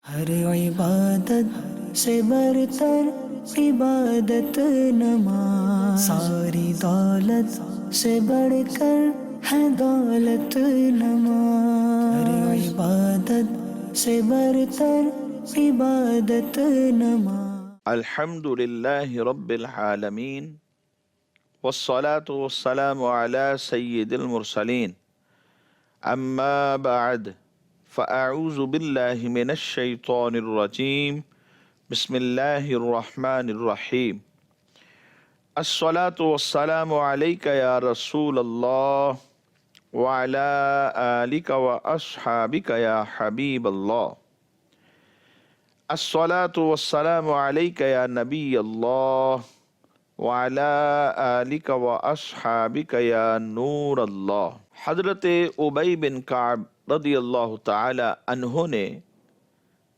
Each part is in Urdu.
ہر عبادت سے برتر عبادت نماز، ساری دولت سے بڑھ کر ہے دولت نماز، ہر عبادت سے برتر عبادت نماز۔ الحمد للہ رب العالمین والصلاة والسلام على سید المرسلین اما بعد فاعوذ باللہ من الشیطان الرجیم بسم اللہ الرحمن الرحیم الصلاة والسلام علیک یا رسول اللہ وعلى آلک واصحابک یا حبیب اللہ الصلاة والسلام علیک یا نبی اللہ وعلى آلک واصحابک یا نور اللہ۔ حضرت ابی بن کعب رضی اللہ تعالی عنہ نے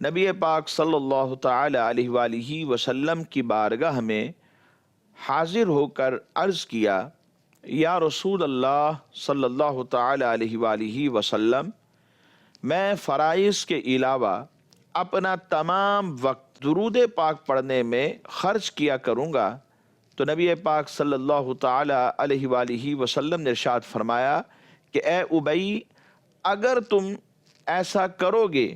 نبی پاک صلی اللہ تعالی علیہ وآلہ وسلم کی بارگاہ میں حاضر ہو کر عرض کیا، یا رسول اللہ صلی اللہ تعالی علیہ وآلہ وسلم، میں فرائض کے علاوہ اپنا تمام وقت درود پاک پڑھنے میں خرچ کیا کروں گا۔ تو نبی پاک صلی اللہ تعالی علیہ وآلہ وسلم نے ارشاد فرمایا کہ اے ابی، اگر تم ایسا کرو گے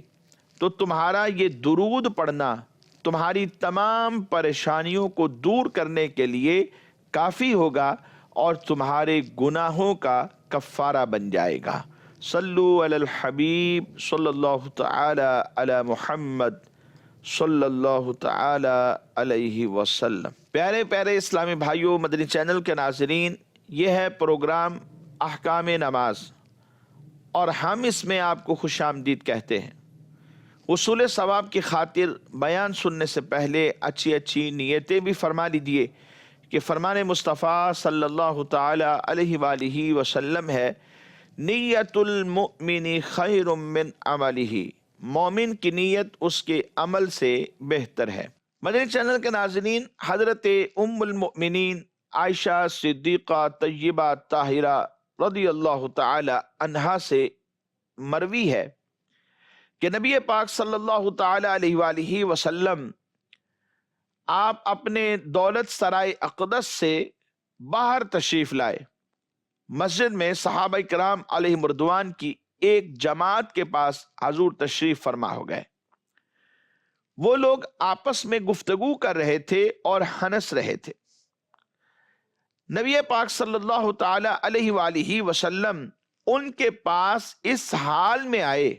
تو تمہارا یہ درود پڑھنا تمہاری تمام پریشانیوں کو دور کرنے کے لیے کافی ہوگا اور تمہارے گناہوں کا کفارہ بن جائے گا۔ صلو علی الحبیب صلی اللہ تعالی علی محمد صلی اللہ تعالی علیہ وسلم۔ پیارے پیارے اسلامی بھائیوں، مدنی چینل کے ناظرین، یہ ہے پروگرام احکام نماز اور ہم اس میں آپ کو خوش آمدید کہتے ہیں۔ حصول ثواب کی خاطر بیان سننے سے پہلے اچھی نیتیں بھی فرما لیجیے کہ فرمان مصطفیٰ صلی اللہ تعالی علیہ وآلہ وسلم ہے، نیت المؤمن خیر من عملہ، مومن کی نیت اس کے عمل سے بہتر ہے۔ مدنی چینل کے ناظرین، حضرت ام المؤمنین عائشہ صدیقہ طیبہ طاہرہ رضی اللہ تعالی عنہا سے مروی ہے کہ نبی پاک صلی اللہ تعالی علیہ وآلہ وسلم آپ اپنے دولت سرائے اقدس سے باہر تشریف لائے۔ مسجد میں صحابہ کرام علیہ مردوان کی ایک جماعت کے پاس حضور تشریف فرما ہو گئے۔ وہ لوگ آپس میں گفتگو کر رہے تھے اور ہنس رہے تھے۔ نبی پاک صلی اللہ تعالی علیہ وآلہ وسلم ان کے پاس اس حال میں آئے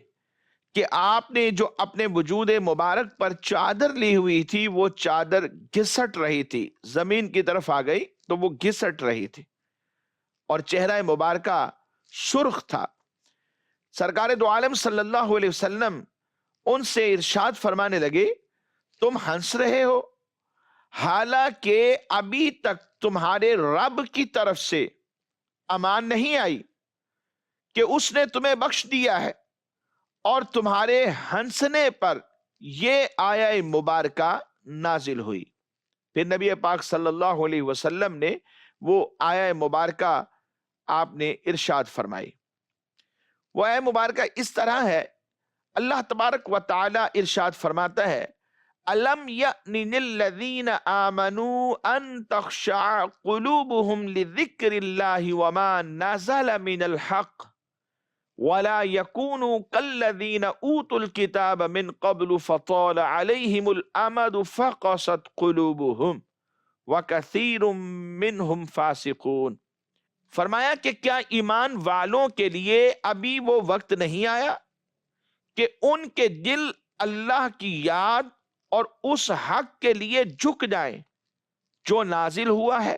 کہ آپ نے جو اپنے وجود مبارک پر چادر لی ہوئی تھی وہ چادر گھسٹ رہی تھی، زمین کی طرف آ گئی تو وہ گھسٹ رہی تھی اور چہرہ مبارکہ سرخ تھا۔ سرکار دو عالم صلی اللہ علیہ وسلم ان سے ارشاد فرمانے لگے، تم ہنس رہے ہو حالانکہ ابھی تک تمہارے رب کی طرف سے امان نہیں آئی کہ اس نے تمہیں بخش دیا ہے، اور تمہارے ہنسنے پر یہ آیہ مبارکہ نازل ہوئی۔ پھر نبی پاک صلی اللہ علیہ وسلم نے وہ آیہ مبارکہ آپ نے ارشاد فرمائی۔ وہ آیہ مبارکہ اس طرح ہے، اللہ تبارک و تعالی ارشاد فرماتا ہے، أَلَمْ يَأْنِ لِلَّذِينَ آمَنُوا أَن تَخْشَعَ قُلُوبُهُمْ لِذِكْرِ اللَّهِ وَمَا نَزَلَ مِنَ الْحَقِّ وَلَا يَكُونُوا كَالَّذِينَ أُوتُوا الْكِتَابَ مِنْ قَبْلُ فَطَالَ عَلَيْهِمُ الْأَمَدُ فَقَسَتْ قُلُوبُهُمْ وَكَثِيرٌ مِّنْهُمْ فَاسِقُونَ۔ فرمایا کہ کیا ایمان والوں کے لیے ابھی وہ وقت نہیں آیا کہ ان کے دل اللہ کی یاد اور اس حق کے لیے جھک جائیں جو نازل ہوا ہے،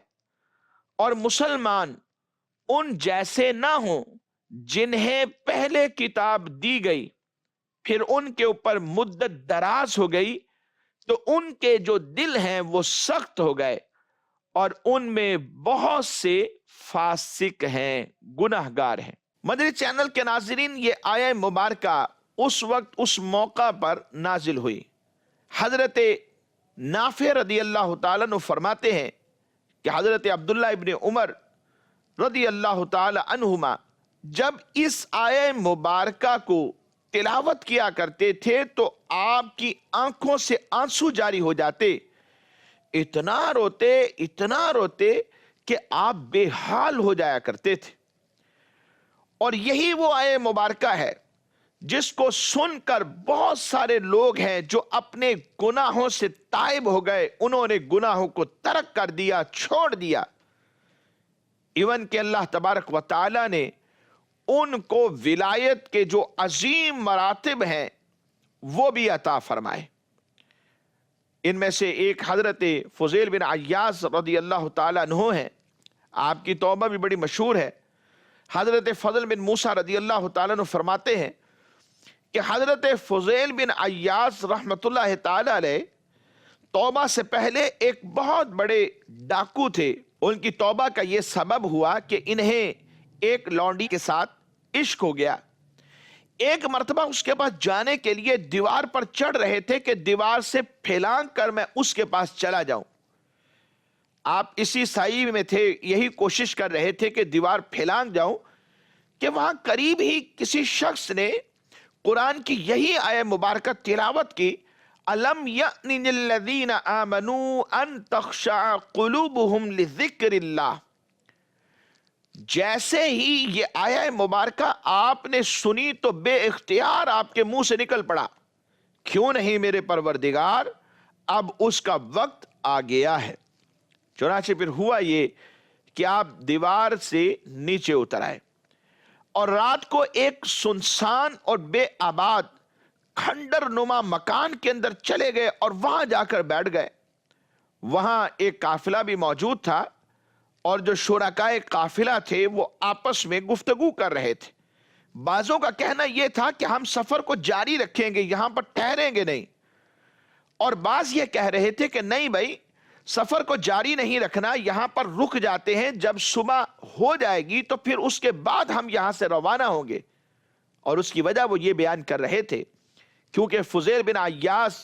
اور مسلمان ان جیسے نہ ہوں جنہیں پہلے کتاب دی گئی، پھر ان کے اوپر مدت دراز ہو گئی تو ان کے جو دل ہیں وہ سخت ہو گئے، اور ان میں بہت سے فاسق ہیں، گناہگار ہیں۔ مدنی چینل کے ناظرین، یہ آیہ مبارکہ اس وقت اس موقع پر نازل ہوئی۔ حضرت نافع رضی اللہ تعالیٰ عنہ فرماتے ہیں کہ حضرت عبداللہ ابن عمر رضی اللہ تعالی عنہما جب اس آیہ مبارکہ کو تلاوت کیا کرتے تھے تو آپ کی آنکھوں سے آنسو جاری ہو جاتے، اتنا روتے کہ آپ بے حال ہو جایا کرتے تھے۔ اور یہی وہ آیت مبارکہ ہے جس کو سن کر بہت سارے لوگ ہیں جو اپنے گناہوں سے تائب ہو گئے، انہوں نے گناہوں کو ترک کر دیا، چھوڑ دیا، ایون کہ اللہ تبارک و تعالی نے ان کو ولایت کے جو عظیم مراتب ہیں وہ بھی عطا فرمائے۔ ان میں سے ایک حضرت فضیل بن عیاض رضی اللہ تعالیٰ عنہ ہیں، آپ کی توبہ بھی بڑی مشہور ہے۔ حضرت فضل بن موسیٰ رضی اللہ تعالیٰ عنہ فرماتے ہیں کہ حضرت فضیل بن عیاض رحمت اللہ تعالیٰ علیہ توبہ سے پہلے ایک بہت بڑے ڈاکو تھے۔ ان کی توبہ کا یہ سبب ہوا کہ انہیں ایک لونڈی کے ساتھ عشق ہو گیا۔ ایک مرتبہ اس کے پاس جانے کے لیے دیوار پر چڑھ رہے تھے کہ دیوار سے پھیلانگ کر میں اس کے پاس چلا جاؤں۔ آپ اسی سائی میں تھے، یہی کوشش کر رہے تھے کہ دیوار پھیلانگ جاؤں کہ وہاں قریب ہی کسی شخص نے قرآن کی یہی آیت مبارکہ تلاوت کی، أَلَمْ يَأْنِ الَّذِينَ آمَنُوا أَن تَخْشَعَ قُلُوبُهُمْ لِذِكْرِ اللَّهِ۔ جیسے ہی یہ آیت مبارکہ آپ نے سنی تو بے اختیار آپ کے منہ سے نکل پڑا، کیوں نہیں میرے پروردگار، اب اس کا وقت آ گیا ہے۔ چنانچہ پھر ہوا یہ کہ آپ دیوار سے نیچے اتر آئے اور رات کو ایک سنسان اور بے آباد کھنڈر نما مکان کے اندر چلے گئے اور وہاں جا کر بیٹھ گئے۔ وہاں ایک قافلہ بھی موجود تھا اور جو شرکائے قافلہ تھے وہ آپس میں گفتگو کر رہے تھے۔ بعضوں کا کہنا یہ تھا کہ ہم سفر کو جاری رکھیں گے، یہاں پر ٹھہریں گے نہیں، اور بعض یہ کہہ رہے تھے کہ نہیں بھائی، سفر کو جاری نہیں رکھنا، یہاں پر رک جاتے ہیں، جب صبح ہو جائے گی تو پھر اس کے بعد ہم یہاں سے روانہ ہوں گے۔ اور اس کی وجہ وہ یہ بیان کر رہے تھے کیونکہ فضیل بن عیاض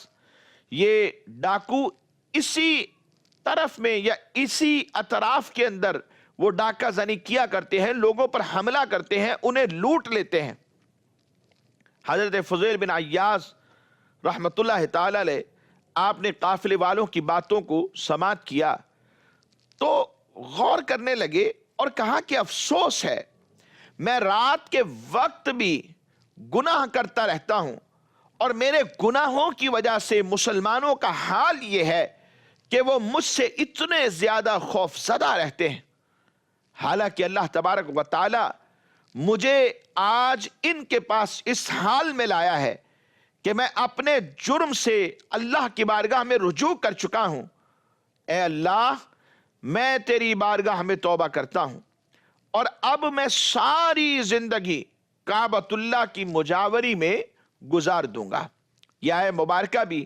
یہ ڈاکو اسی طرف میں یا اسی اطراف کے اندر وہ ڈاکہ زنی کیا کرتے ہیں، لوگوں پر حملہ کرتے ہیں، انہیں لوٹ لیتے ہیں۔ حضرت فضیل بن عیاض رحمت اللہ تعالی علیہ آپ نے قافلے والوں کی باتوں کو سماعت کیا تو غور کرنے لگے اور کہا کہ افسوس ہے، میں رات کے وقت بھی گناہ کرتا رہتا ہوں اور میرے گناہوں کی وجہ سے مسلمانوں کا حال یہ ہے کہ وہ مجھ سے اتنے زیادہ خوف زدہ رہتے ہیں، حالانکہ اللہ تبارک و تعالی مجھے آج ان کے پاس اس حال میں لایا ہے کہ میں اپنے جرم سے اللہ کی بارگاہ میں رجوع کر چکا ہوں۔ اے اللہ، میں تیری بارگاہ میں توبہ کرتا ہوں اور اب میں ساری زندگی کعبۃ اللہ کی مجاوری میں گزار دوں گا۔ یہ آیت مبارکہ بھی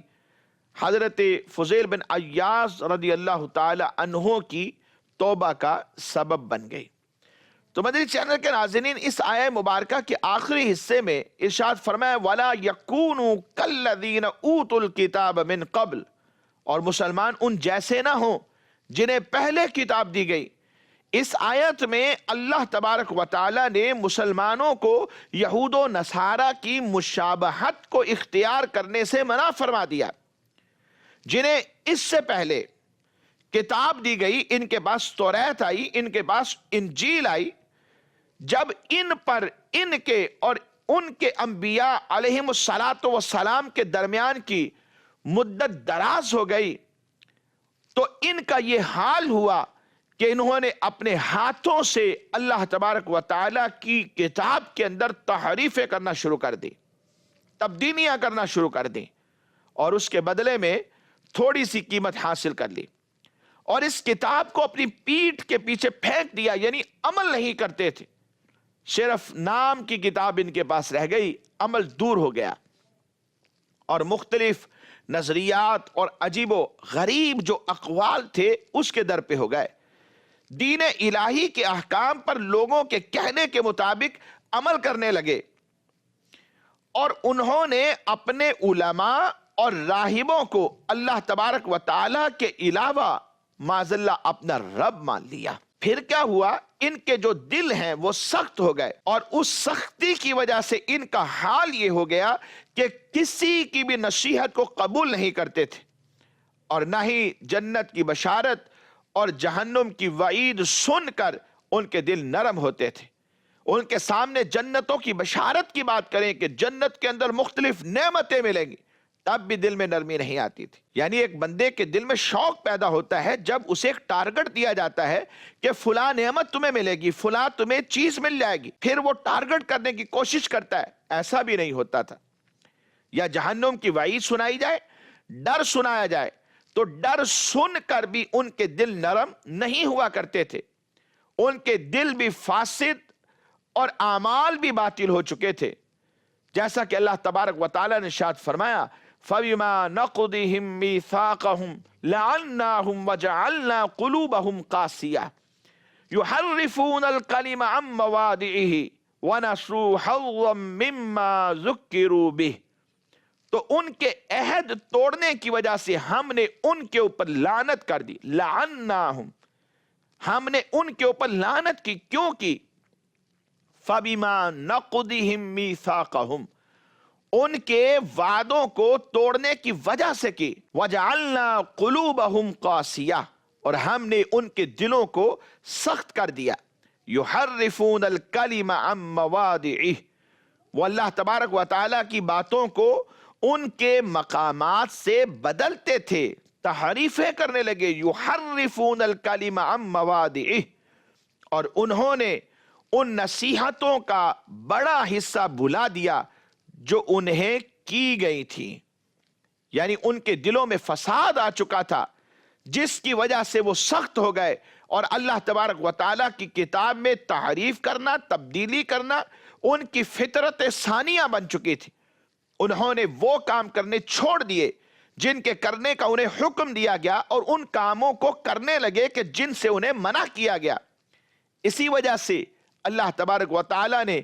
حضرت فضیل بن عیاض رضی اللہ تعالی عنہ کی توبہ کا سبب بن گئی۔ تو مدنی چینل کے ناظرین، اس آیت مبارکہ کے آخری حصے میں ارشاد فرمایا وَلَا يَكُونُوا كَالَّذِينَ أُوتُوا الْكِتَابَ مِن قَبْلِ، اور مسلمان ان جیسے نہ ہوں جنہیں پہلے کتاب دی گئی۔ اس آیت میں اللہ تبارک و تعالی نے مسلمانوں کو یہود و نصارہ کی مشابہت کو اختیار کرنے سے منع فرما دیا۔ جنہیں اس سے پہلے کتاب دی گئی، ان کے پاس توریت آئی، ان کے پاس انجیل آئی، جب ان پر ان کے اور ان کے انبیاء علیہم السلام کے درمیان کی مدت دراز ہو گئی تو ان کا یہ حال ہوا کہ انہوں نے اپنے ہاتھوں سے اللہ تبارک و تعالی کی کتاب کے اندر تحریفیں کرنا شروع کر دی، تبدیلیاں کرنا شروع کر دی، اور اس کے بدلے میں تھوڑی سی قیمت حاصل کر لی اور اس کتاب کو اپنی پیٹھ کے پیچھے پھینک دیا، یعنی عمل نہیں کرتے تھے، صرف نام کی کتاب ان کے پاس رہ گئی، عمل دور ہو گیا، اور مختلف نظریات اور عجیب و غریب جو اقوال تھے اس کے در پہ ہو گئے۔ دین الہی کے احکام پر لوگوں کے کہنے کے مطابق عمل کرنے لگے، اور انہوں نے اپنے علماء اور راہبوں کو اللہ تبارک و تعالی کے علاوہ معاذ اللہ اپنا رب مان لیا۔ پھر کیا ہوا؟ ان کے جو دل ہیں وہ سخت ہو گئے، اور اس سختی کی وجہ سے ان کا حال یہ ہو گیا کہ کسی کی بھی نصیحت کو قبول نہیں کرتے تھے، اور نہ ہی جنت کی بشارت اور جہنم کی وعید سن کر ان کے دل نرم ہوتے تھے۔ ان کے سامنے جنتوں کی بشارت کی بات کریں کہ جنت کے اندر مختلف نعمتیں ملیں گی، تب بھی دل میں نرمی نہیں آتی تھی۔ یعنی ایک بندے کے دل میں شوق پیدا ہوتا ہے جب اسے ایک ٹارگٹ دیا جاتا ہے کہ فلاں نعمت تمہیں ملے گی، فلاں تمہیں چیز مل جائے گی، پھر وہ ٹارگٹ کرنے کی کوشش کرتا ہے۔ ایسا بھی نہیں ہوتا تھا۔ یا جہنم کی وعید سنائی جائے، ڈر سنایا جائے، تو ڈر سن کر بھی ان کے دل نرم نہیں ہوا کرتے تھے، ان کے دل بھی فاسد اور اعمال بھی باطل ہو چکے تھے۔ جیسا کہ اللہ تبارک و تعالیٰ نے ارشاد فرمایا فَبِمَا نَقْضِهِمْ مِيثَاقَهُمْ لَعَنَّاهُمْ وَجَعَلْنَا قُلُوبَهُمْ قَاسِيَةً يُحَرِّفُونَ الْكَلِمَ عَن مَّوَاضِعِهِ وَنَسُوا حَظًّا مِّمَّا ذُكِّرُوا بِهِ، تو ان کے عہد توڑنے کی وجہ سے ہم نے ان کے اوپر لعنت کر دی۔ لعناہم، ہم نے ان کے اوپر لعنت کی، کیوں کی؟ فَبِمَا نَقْضِهِمْ مِيثَاقَهُمْ، ان کے وعدوں کو توڑنے کی وجہ سے کی۔ وَجَعَلْنَا قُلُوبَهُمْ قَاسِيَةً، اور ہم نے ان کے دلوں کو سخت کر دیا۔ يُحَرِّفُونَ الْكَلِمَ عَن مَّوَاضِعِهِ، وہ اللہ تبارک و تعالیٰ کی باتوں کو ان کے مقامات سے بدلتے تھے، تحریفیں کرنے لگے۔ يُحَرِّفُونَ الْكَلِمَ عَن مَّوَاضِعِهِ، اور انہوں نے ان نصیحتوں کا بڑا حصہ بھلا دیا جو انہیں کی گئی تھی۔ یعنی ان کے دلوں میں فساد آ چکا تھا، جس کی وجہ سے وہ سخت ہو گئے، اور اللہ تبارک و تعالیٰ کی کتاب میں تحریف کرنا، تبدیلی کرنا ان کی فطرت ثانیہ بن چکی تھی۔ انہوں نے وہ کام کرنے چھوڑ دیے جن کے کرنے کا انہیں حکم دیا گیا، اور ان کاموں کو کرنے لگے کہ جن سے انہیں منع کیا گیا۔ اسی وجہ سے اللہ تبارک و تعالیٰ نے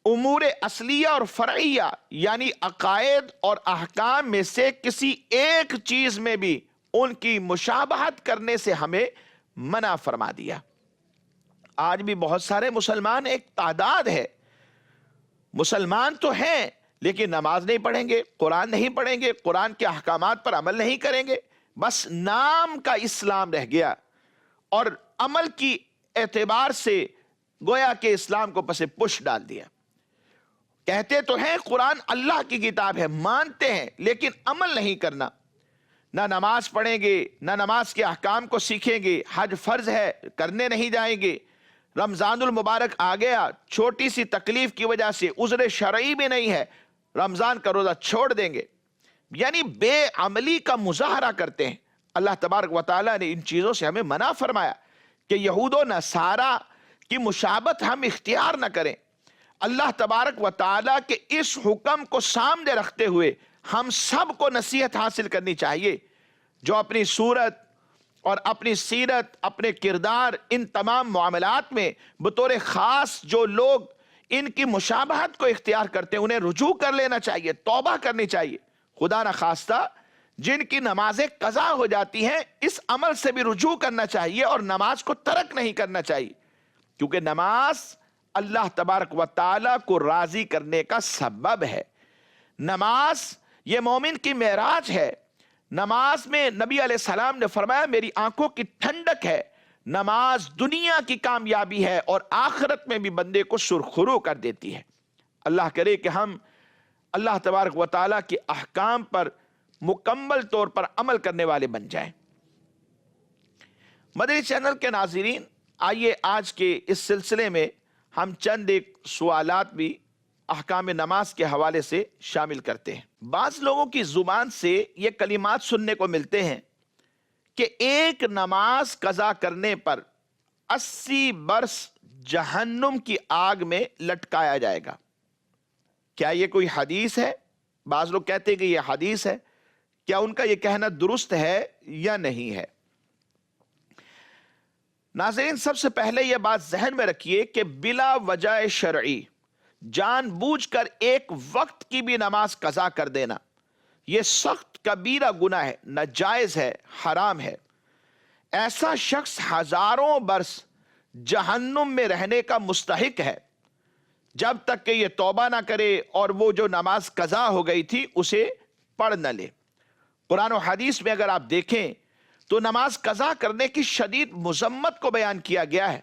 امور اصلیہ اور فرعیہ یعنی عقائد اور احکام میں سے کسی ایک چیز میں بھی ان کی مشابہت کرنے سے ہمیں منع فرما دیا۔ آج بھی بہت سارے مسلمان، ایک تعداد ہے، مسلمان تو ہیں لیکن نماز نہیں پڑھیں گے، قرآن نہیں پڑھیں گے، قرآن کے احکامات پر عمل نہیں کریں گے، بس نام کا اسلام رہ گیا، اور عمل کی اعتبار سے گویا کہ اسلام کو پس پش ڈال دیا۔ کہتے تو ہیں قرآن اللہ کی کتاب ہے، مانتے ہیں، لیکن عمل نہیں کرنا۔ نہ نماز پڑھیں گے، نہ نماز کے احکام کو سیکھیں گے، حج فرض ہے کرنے نہیں جائیں گے، رمضان المبارک آ گیا، چھوٹی سی تکلیف کی وجہ سے عذر شرعی بھی نہیں ہے، رمضان کا روزہ چھوڑ دیں گے، یعنی بے عملی کا مظاہرہ کرتے ہیں۔ اللہ تبارک و تعالیٰ نے ان چیزوں سے ہمیں منع فرمایا کہ یہود و نصارہ کی مشابہت ہم اختیار نہ کریں۔ اللہ تبارک و تعالیٰ کے اس حکم کو سامنے رکھتے ہوئے ہم سب کو نصیحت حاصل کرنی چاہیے، جو اپنی صورت اور اپنی سیرت، اپنے کردار، ان تمام معاملات میں بطور خاص جو لوگ ان کی مشابہت کو اختیار کرتے ہیں انہیں رجوع کر لینا چاہیے، توبہ کرنی چاہیے۔ خدا نخواستہ جن کی نمازیں قضا ہو جاتی ہیں اس عمل سے بھی رجوع کرنا چاہیے، اور نماز کو ترک نہیں کرنا چاہیے، کیونکہ نماز اللہ تبارک و تعالیٰ کو راضی کرنے کا سبب ہے۔ نماز یہ مومن کی معراج ہے۔ نماز میں نبی علیہ السلام نے فرمایا میری آنکھوں کی ٹھنڈک ہے۔ نماز دنیا کی کامیابی ہے اور آخرت میں بھی بندے کو سرخرو کر دیتی ہے۔ اللہ کرے کہ ہم اللہ تبارک و تعالیٰ کے احکام پر مکمل طور پر عمل کرنے والے بن جائیں۔ مدنی چینل کے ناظرین، آئیے آج کے اس سلسلے میں ہم چند ایک سوالات بھی احکام نماز کے حوالے سے شامل کرتے ہیں۔ بعض لوگوں کی زبان سے یہ کلمات سننے کو ملتے ہیں کہ ایک نماز قضا کرنے پر 80 برس جہنم کی آگ میں لٹکایا جائے گا۔ کیا یہ کوئی حدیث ہے؟ بعض لوگ کہتے ہیں کہ یہ حدیث ہے، کیا ان کا یہ کہنا درست ہے یا نہیں ہے؟ ناظرین، سب سے پہلے یہ بات ذہن میں رکھیے کہ بلا وجہ شرعی جان بوجھ کر ایک وقت کی بھی نماز قضا کر دینا یہ سخت کبیرہ گناہ ہے، ناجائز ہے، حرام ہے۔ ایسا شخص ہزاروں برس جہنم میں رہنے کا مستحق ہے جب تک کہ یہ توبہ نہ کرے اور وہ جو نماز قضا ہو گئی تھی اسے پڑھ نہ لے۔ قرآن و حدیث میں اگر آپ دیکھیں تو نماز قضا کرنے کی شدید مذمت کو بیان کیا گیا ہے۔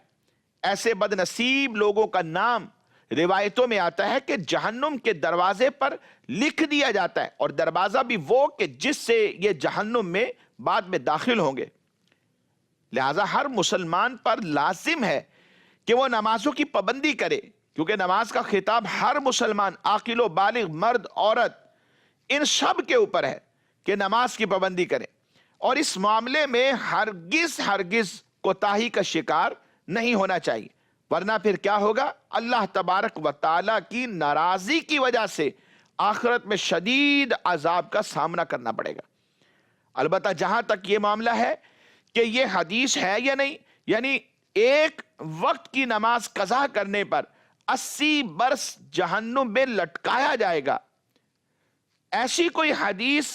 ایسے بد نصیب لوگوں کا نام روایتوں میں آتا ہے کہ جہنم کے دروازے پر لکھ دیا جاتا ہے، اور دروازہ بھی وہ کہ جس سے یہ جہنم میں بعد میں داخل ہوں گے۔ لہذا ہر مسلمان پر لازم ہے کہ وہ نمازوں کی پابندی کرے، کیونکہ نماز کا خطاب ہر مسلمان عاقل و بالغ مرد عورت ان سب کے اوپر ہے کہ نماز کی پابندی کرے، اور اس معاملے میں ہرگز کوتاہی کا شکار نہیں ہونا چاہیے، ورنہ پھر کیا ہوگا؟ اللہ تبارک و تعالیٰ کی ناراضی کی وجہ سے آخرت میں شدید عذاب کا سامنا کرنا پڑے گا۔ البتہ جہاں تک یہ معاملہ ہے کہ یہ حدیث ہے یا نہیں، یعنی ایک وقت کی نماز قضا کرنے پر 80 برس جہنم میں لٹکایا جائے گا، ایسی کوئی حدیث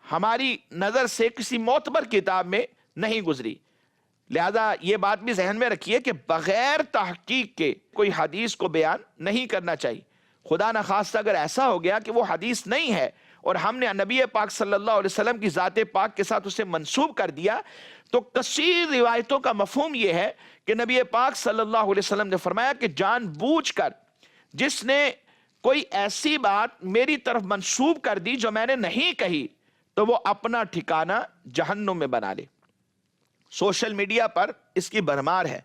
ہماری نظر سے کسی معتبر کتاب میں نہیں گزری۔ لہذا یہ بات بھی ذہن میں رکھیے کہ بغیر تحقیق کے کوئی حدیث کو بیان نہیں کرنا چاہیے۔ خدا نخواستہ اگر ایسا ہو گیا کہ وہ حدیث نہیں ہے اور ہم نے نبی پاک صلی اللہ علیہ وسلم کی ذات پاک کے ساتھ اسے منسوب کر دیا، تو کثیر روایتوں کا مفہوم یہ ہے کہ نبی پاک صلی اللہ علیہ وسلم نے فرمایا کہ جان بوجھ کر جس نے کوئی ایسی بات میری طرف منسوب کر دی جو میں نے نہیں کہی، تو وہ اپنا ٹھکانہ جہنم میں بنا لے۔ سوشل میڈیا پر اس کی بھرمار ہے،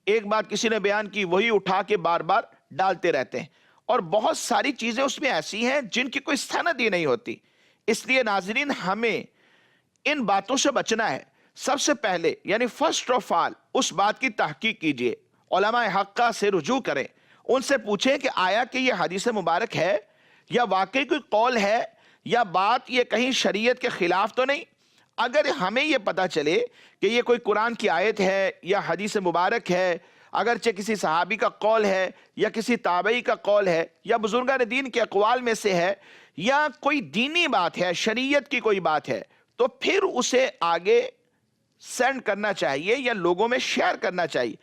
ایک بات کسی نے بیان کی وہی اٹھا کے بار بار ڈالتے رہتے ہیں، اور بہت ساری چیزیں اس میں ایسی ہیں جن کی کوئی سند ہی نہیں ہوتی۔ اس لیے ناظرین ہمیں ان باتوں سے بچنا ہے۔ سب سے پہلے یعنی فرسٹ آف آل اس بات کی تحقیق کیجئے، علماء حقہ سے رجوع کریں، ان سے پوچھیں کہ آیا کہ یہ حدیث مبارک ہے یا واقعی کوئی قول ہے یا بات یہ کہیں شریعت کے خلاف تو نہیں۔ اگر ہمیں یہ پتا چلے کہ یہ کوئی قرآن کی آیت ہے یا حدیث مبارک ہے، اگرچہ کسی صحابی کا قول ہے یا کسی تابعی کا قول ہے یا بزرگان دین کے اقوال میں سے ہے یا کوئی دینی بات ہے، شریعت کی کوئی بات ہے، تو پھر اسے آگے سینڈ کرنا چاہیے یا لوگوں میں شیئر کرنا چاہیے،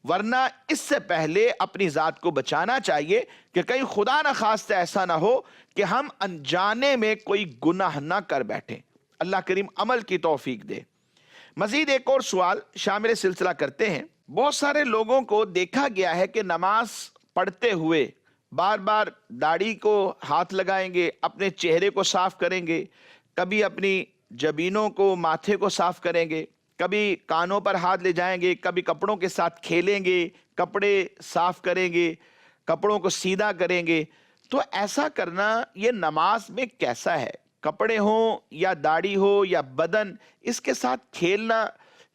ورنہ اس سے پہلے اپنی ذات کو بچانا چاہیے کہ کہیں خدا نہ خواستہ ایسا نہ ہو کہ ہم انجانے میں کوئی گناہ نہ کر بیٹھیں۔ اللہ کریم عمل کی توفیق دے۔ مزید ایک اور سوال شامل سلسلہ کرتے ہیں۔ بہت سارے لوگوں کو دیکھا گیا ہے کہ نماز پڑھتے ہوئے بار بار داڑھی کو ہاتھ لگائیں گے، اپنے چہرے کو صاف کریں گے، کبھی اپنی جبینوں کو ماتھے کو صاف کریں گے، کبھی کانوں پر ہاتھ لے جائیں گے، کبھی کپڑوں کے ساتھ کھیلیں گے، کپڑے صاف کریں گے، کپڑوں کو سیدھا کریں گے۔ تو ایسا کرنا یہ نماز میں کیسا ہے؟ کپڑے ہوں یا داڑھی ہو یا بدن، اس کے ساتھ کھیلنا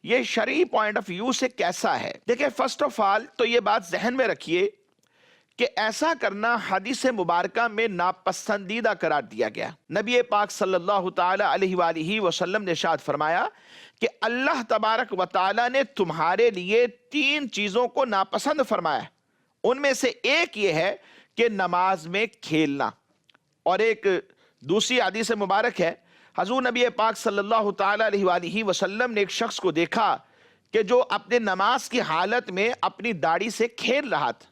یہ شرعی پوائنٹ آف ویو سے کیسا ہے؟ دیکھیں فرسٹ آف آل تو یہ بات ذہن میں رکھیے کہ ایسا کرنا حدیث مبارکہ میں ناپسندیدہ قرار دیا گیا۔ نبی پاک صلی اللہ تعالی علیہ وآلہ وسلم نے ارشاد فرمایا کہ اللہ تبارک و تعالی نے تمہارے لیے 3 چیزوں کو ناپسند فرمایا، ان میں سے ایک یہ ہے کہ نماز میں کھیلنا، اور ایک دوسری حدیث مبارک ہے، حضور نبی پاک صلی اللہ تعالی علیہ وآلہ وسلم نے ایک شخص کو دیکھا کہ جو اپنے نماز کی حالت میں اپنی داڑھی سے کھیل رہا تھا،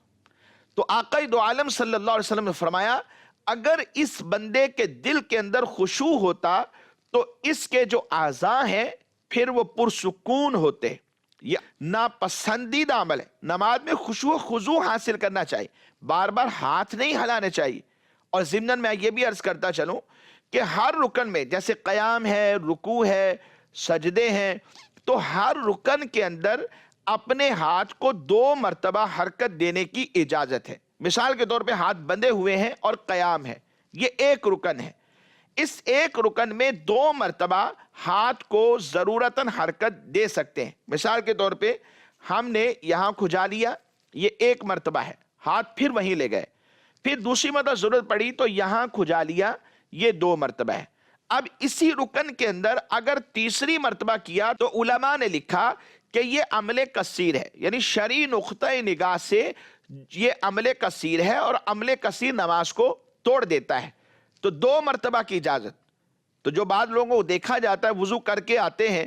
تو آقا دو عالم صلی اللہ علیہ وسلم نے فرمایا اگر اس بندے کے دل کے اندر خشوع ہوتا تو اس کے جو اعضاء ہیں پھر وہ پرسکون ہوتے۔ یہ ناپسندیدہ عمل ہے۔ نماز میں خشوع و خضوع حاصل کرنا چاہیے، بار بار ہاتھ نہیں ہلانے چاہیے۔ اور ضمناً میں یہ بھی عرض کرتا چلوں کہ ہر رکن میں جیسے قیام ہے، رکوع ہے، سجدے ہیں، تو ہر رکن کے اندر اپنے ہاتھ کو 2 مرتبہ حرکت دینے کی اجازت ہے۔ مثال کے طور پہ ہاتھ بندھے ہوئے ہیں اور قیام ہے، یہ ایک رکن ہے، اس ایک رکن میں 2 مرتبہ ہاتھ کو ضرورتاً حرکت دے سکتے ہیں۔ مثال کے طور پہ ہم نے یہاں کھجا لیا، یہ 1 مرتبہ ہے، ہاتھ پھر وہیں لے گئے، پھر دوسری مرتبہ ضرورت پڑی تو یہاں کھجا لیا، یہ 2 مرتبہ ہے۔ اب اسی رکن کے اندر اگر تیسری مرتبہ کیا تو علماء نے لکھا کہ یہ عمل کثیر ہے، یعنی شرعی نقطۂ نگاہ سے یہ عمل کثیر ہے، اور عمل کثیر نماز کو توڑ دیتا ہے۔ تو 2 مرتبہ کی اجازت۔ تو جو بعض لوگوں کو دیکھا جاتا ہے وضو کر کے آتے ہیں،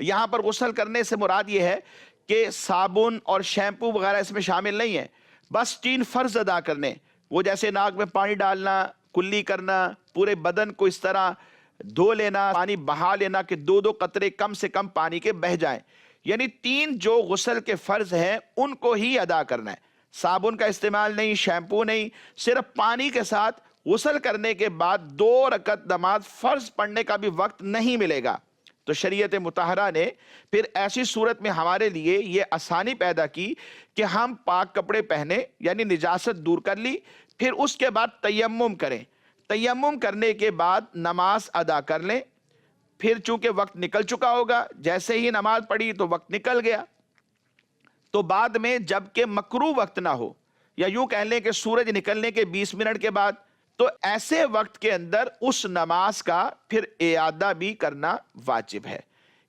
یہاں پر غسل کرنے سے مراد یہ ہے کہ صابن اور شیمپو وغیرہ اس میں شامل نہیں ہے، بس 3 فرض ادا کرنے، وہ جیسے ناک میں پانی ڈالنا، کلی کرنا، پورے بدن کو اس طرح دھو لینا، پانی بہا لینا کہ 2 قطرے کم سے کم پانی کے بہہ جائیں، یعنی 3 جو غسل کے فرض ہیں ان کو ہی ادا کرنا ہے، صابن کا استعمال نہیں، شیمپو نہیں، صرف پانی کے ساتھ غسل کرنے کے بعد 2 رکعت نماز فرض پڑھنے کا بھی وقت نہیں ملے گا۔ تو شریعت مطہرہ نے پھر ایسی صورت میں ہمارے لیے یہ آسانی پیدا کی کہ ہم پاک کپڑے پہنے، یعنی نجاست دور کر لی، پھر اس کے بعد تیمم کریں، تیمم کرنے کے بعد نماز ادا کر لیں، پھر چونکہ وقت نکل چکا ہوگا، جیسے ہی نماز پڑھی تو وقت نکل گیا، تو بعد میں جب کہ مکروہ وقت نہ ہو، یا یوں کہہ لیں کہ سورج نکلنے کے 20 منٹ کے بعد، تو ایسے وقت کے اندر اس نماز کا پھر اعادہ بھی کرنا واجب ہے،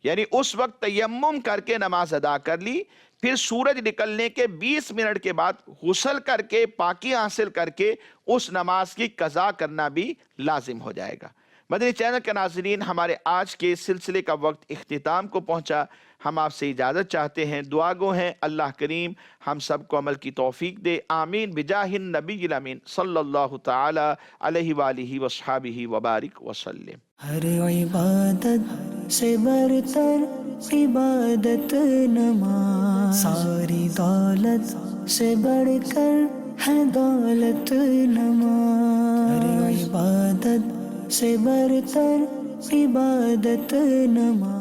یعنی اس وقت تیمم کر کے نماز ادا کر لی، پھر سورج نکلنے کے 20 منٹ کے بعد غسل کر کے پاکی حاصل کر کے اس نماز کی قضا کرنا بھی لازم ہو جائے گا۔ مدنی چینل کے ناظرین، ہمارے آج کے سلسلے کا وقت اختتام کو پہنچا، ہم آپ سے اجازت چاہتے ہیں، دعا گو ہیں اللہ کریم ہم سب کو عمل کی توفیق دے، آمین بجاہ النبی الامین صلی اللہ تعالی علیہ وآلہ وصحابہ وبارک وسلم۔ ہر عبادت سے برتر عبادت نماز، ساری دولت سے بڑھ کر ہے دولت نماز، ہر عبادت سے برتر عبادت نماز۔